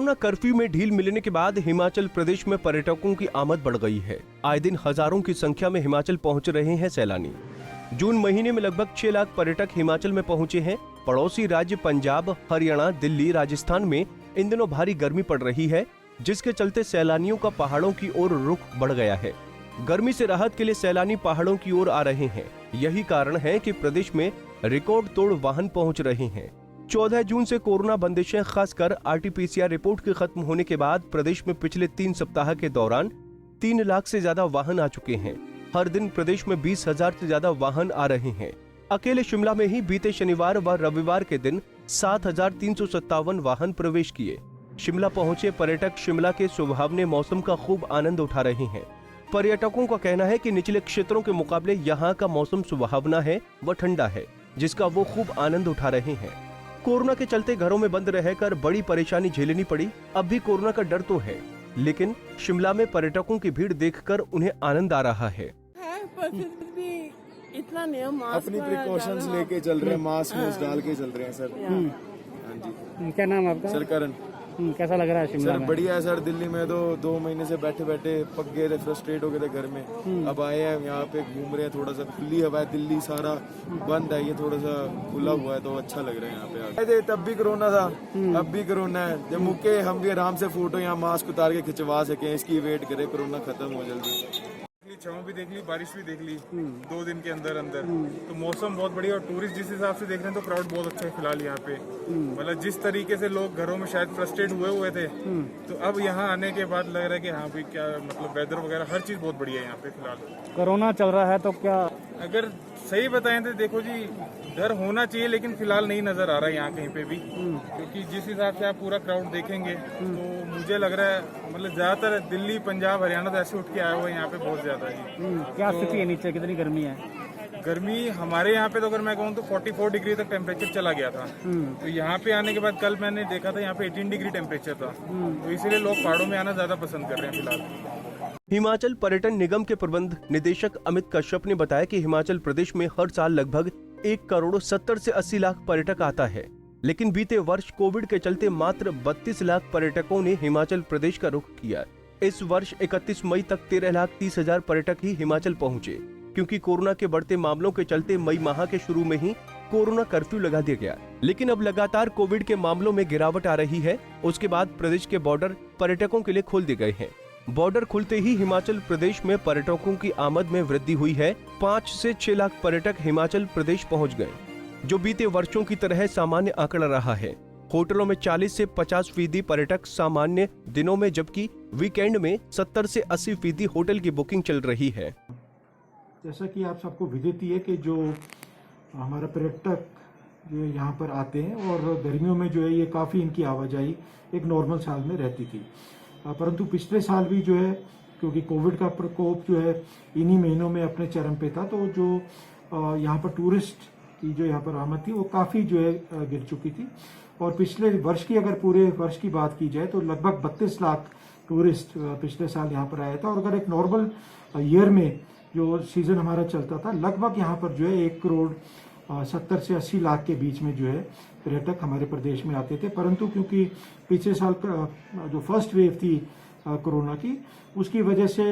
Corona curfew में ढील मिलने के बाद हिमाचल प्रदेश में पर्यटकों की आमद बढ़ गई है। आए दिन हजारों की संख्या में हिमाचल पहुंच रहे हैं सैलानी। जून महीने में लगभग 6 लाख पर्यटक हिमाचल में पहुंचे हैं। पड़ोसी राज्य पंजाब, हरियाणा, दिल्ली, राजस्थान में इन दिनों भारी गर्मी पड़ रही है, जिसके चलते सैलानियों का पहाड़ों की ओर रुख बढ़ गया है। गर्मी से राहत के लिए सैलानी पहाड़ों की ओर आ रहे हैं। यही कारण है कि प्रदेश में रिकॉर्ड तोड़ वाहन पहुंच रहे हैं। 14 जून से कोरोना बंदिशें खासकर RT-PCR रिपोर्ट के खत्म होने के बाद प्रदेश में पिछले 3 सप्ताह के दौरान 3 लाख से ज्यादा वाहन आ चुके हैं। हर दिन प्रदेश में 20,000 से ज्यादा वाहन आ रहे हैं। अकेले शिमला में ही बीते शनिवार व रविवार के दिन 7,357 वाहन प्रवेश किए। शिमला पहुंचे पर्यटक शिमला के सुहावने मौसम का खूब आनंद उठा रहे हैं। पर्यटकों का कहना है कि निचले क्षेत्रों के मुकाबले यहाँ का मौसम सुहावना है व ठंडा है, जिसका वो खूब आनंद उठा रहे हैं। कोरोना के चलते घरों में बंद रहकर बड़ी परेशानी झेलनी पड़ी। अब भी कोरोना का डर तो है, लेकिन शिमला में पर्यटकों की भीड़ देखकर उन्हें आनंद आ रहा है। पर फिर भी इतना नियम अपनी प्रिकॉशंस लेके चल रहे हैं, मास्क डाल के चल रहे हैं सर। हाँ जी। क्या नाम आपका? सर करण। कैसा लग रहा है शिमला सर में? बढ़िया है सर। दिल्ली में तो 2 महीने से बैठे बैठे पक गए थे, फ्रस्ट्रेट हो गए थे घर में। अब आए हैं यहाँ पे, घूम रहे हैं, थोड़ा सा खुली हवा है। दिल्ली सारा बंद है, ये थोड़ा सा खुला हुआ है तो अच्छा लग रहा है यहाँ पे आए थे। तब भी कोरोना था, अब भी कोरोना है। जब मुक्के हम भी आराम से फोटो यहाँ मास्क उतार के खिंचवा सके, इसकी वेट करे कोरोना खत्म हो जल्दी। छाँव भी देख ली, बारिश भी देख ली 2 दिन के अंदर तो मौसम बहुत बढ़िया। और टूरिस्ट जिस हिसाब से देख रहे हैं तो क्राउड बहुत अच्छा है फिलहाल यहाँ पे। मतलब जिस तरीके से लोग घरों में शायद फ्रस्ट्रेट हुए थे, तो अब यहाँ आने के बाद लग रहा है कि हाँ भाई क्या मतलब वेदर वगैरह हर चीज बहुत बढ़िया है यहाँ पे फिलहाल। कोरोना चल रहा है तो क्या अगर सही बताएं तो देखो जी, डर होना चाहिए लेकिन फिलहाल नहीं नजर आ रहा है यहाँ कहीं पे भी, क्योंकि जिस हिसाब से आप पूरा क्राउड देखेंगे तो मुझे लग रहा है मतलब ज्यादातर दिल्ली, पंजाब, हरियाणा तो ऐसे उठ के आया हुआ है यहाँ पे बहुत ज्यादा है। क्या स्थिति है नीचे, कितनी गर्मी है? गर्मी हमारे यहाँ पे तो अगर मैं कहूँ तो 44 डिग्री तक टेम्परेचर चला गया था। तो यहाँ पे आने के बाद कल मैंने देखा था यहाँ पे 18 डिग्री टेम्परेचर था। तो इसीलिए लोग पहाड़ों में आना ज्यादा पसंद कर रहे हैं फिलहाल। हिमाचल पर्यटन निगम के प्रबंध निदेशक अमित कश्यप ने बताया कि हिमाचल प्रदेश में हर साल लगभग 1,70 से 80 लाख पर्यटक आता है, लेकिन बीते वर्ष कोविड के चलते मात्र 32 लाख पर्यटकों ने हिमाचल प्रदेश का रुख किया। इस वर्ष 31 मई तक 13,30,000 पर्यटक ही हिमाचल पहुंचे, क्योंकि कोरोना के बढ़ते मामलों के चलते मई माह के शुरू में ही कोरोना कर्फ्यू लगा दिया गया। लेकिन अब लगातार कोविड के मामलों में गिरावट आ रही है। उसके बाद प्रदेश के बॉर्डर पर्यटकों के लिए खोल दिए गए हैं। बॉर्डर खुलते ही हिमाचल प्रदेश में पर्यटकों की आमद में वृद्धि हुई है। 5 से 6 लाख पर्यटक हिमाचल प्रदेश पहुंच गए, जो बीते वर्षों की तरह सामान्य आंकड़ा रहा है। होटलों में 40 से 50% पर्यटक सामान्य दिनों में, जबकि वीकेंड में 70 से 80% होटल की बुकिंग चल रही है। जैसा कि आप सबको विदित ही है कि जो हमारा पर्यटक जो यहाँ पर आते हैं, और गर्मियों में जो है ये काफ़ी इनकी आवाजाही एक नॉर्मल साल में रहती थी, परंतु पिछले साल भी जो है क्योंकि कोविड का प्रकोप जो है इन्हीं महीनों में अपने चरम पे था, तो जो यहाँ पर टूरिस्ट की जो यहाँ पर आमद थी वो काफ़ी जो है गिर चुकी थी। और पिछले वर्ष की अगर पूरे वर्ष की बात की जाए तो लगभग 32 लाख टूरिस्ट पिछले साल यहाँ पर आया था। और अगर एक नॉर्मल ईयर में जो सीज़न हमारा चलता था, लगभग यहाँ पर जो है 1,70 से 80 लाख के बीच में जो है पर्यटक हमारे प्रदेश में आते थे। परंतु क्योंकि पिछले साल जो फर्स्ट वेव थी कोरोना की, उसकी वजह से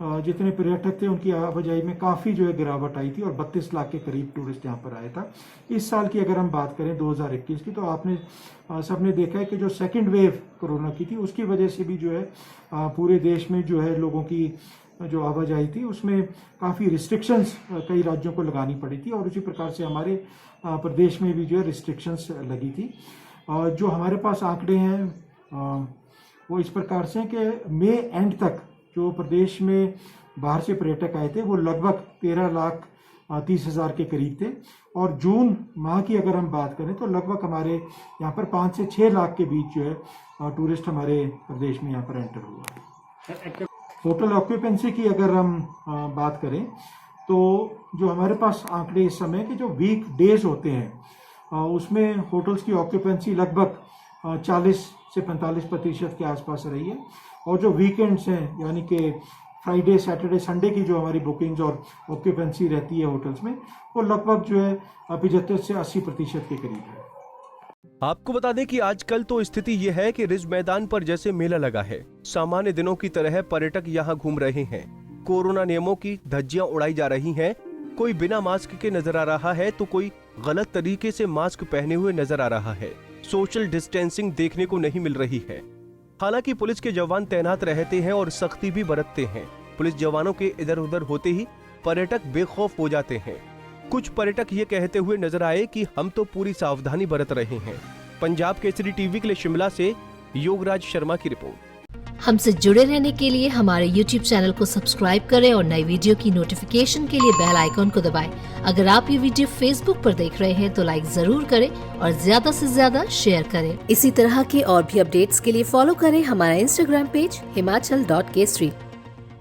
जितने पर्यटक थे उनकी आवाजाही में काफ़ी जो है गिरावट आई थी और 32 लाख के करीब टूरिस्ट यहाँ पर आया था। इस साल की अगर हम बात करें 2021 की, तो आपने सबने देखा है कि जो सेकेंड वेव कोरोना की थी उसकी वजह से भी जो है पूरे देश में जो है लोगों की जो आवाजाही थी उसमें काफ़ी रिस्ट्रिक्शंस कई राज्यों को लगानी पड़ी थी, और उसी प्रकार से हमारे प्रदेश में भी जो है रिस्ट्रिक्शंस लगी थी। जो हमारे पास आंकड़े हैं वो इस प्रकार से कि मई एंड तक जो प्रदेश में बाहर से पर्यटक आए थे वो लगभग 13,30,000 के करीब थे। और जून माह की अगर हम बात करें तो लगभग हमारे यहाँ पर 5 से 6 लाख के बीच जो है टूरिस्ट हमारे प्रदेश में यहाँ पर एंटर हुआ है। होटल ऑक्यूपेंसी की अगर हम बात करें तो जो हमारे पास आंकड़े इस समय के जो वीक डेज होते हैं उसमें होटल्स की ऑक्यूपेंसी लगभग 40 से 45% के आसपास रही है। और जो वीकेंड्स हैं यानी कि फ्राइडे, सैटरडे, संडे की जो हमारी बुकिंग्स और ऑक्यूपेंसी रहती है होटल्स में, वो लगभग जो है 75 से 80% के करीब है। आपको बता दें कि आजकल तो स्थिति ये है कि रिज मैदान पर जैसे मेला लगा है। सामान्य दिनों की तरह पर्यटक यहाँ घूम रहे हैं। कोरोना नियमों की धज्जियां उड़ाई जा रही हैं। कोई बिना मास्क के नजर आ रहा है तो कोई गलत तरीके से मास्क पहने हुए नजर आ रहा है। सोशल डिस्टेंसिंग देखने को नहीं मिल रही है। हालांकि पुलिस के जवान तैनात रहते हैं और सख्ती भी बरतते हैं। पुलिस जवानों के इधर उधर होते ही पर्यटक बेखौफ हो जाते हैं। कुछ पर्यटक ये कहते हुए नजर आए कि हम तो पूरी सावधानी बरत रहे हैं। पंजाब केसरी टीवी के लिए शिमला से योगराज शर्मा की रिपोर्ट। हमसे जुड़े रहने के लिए हमारे YouTube चैनल को सब्सक्राइब करें और नई वीडियो की नोटिफिकेशन के लिए बेल आइकॉन को दबाएं। अगर आप ये वीडियो Facebook पर देख रहे हैं तो लाइक जरूर करें और ज्यादा से ज्यादा शेयर करें। इसी तरह के और भी अपडेट्स के लिए फॉलो करें हमारा Instagram पेज himachal.kesri।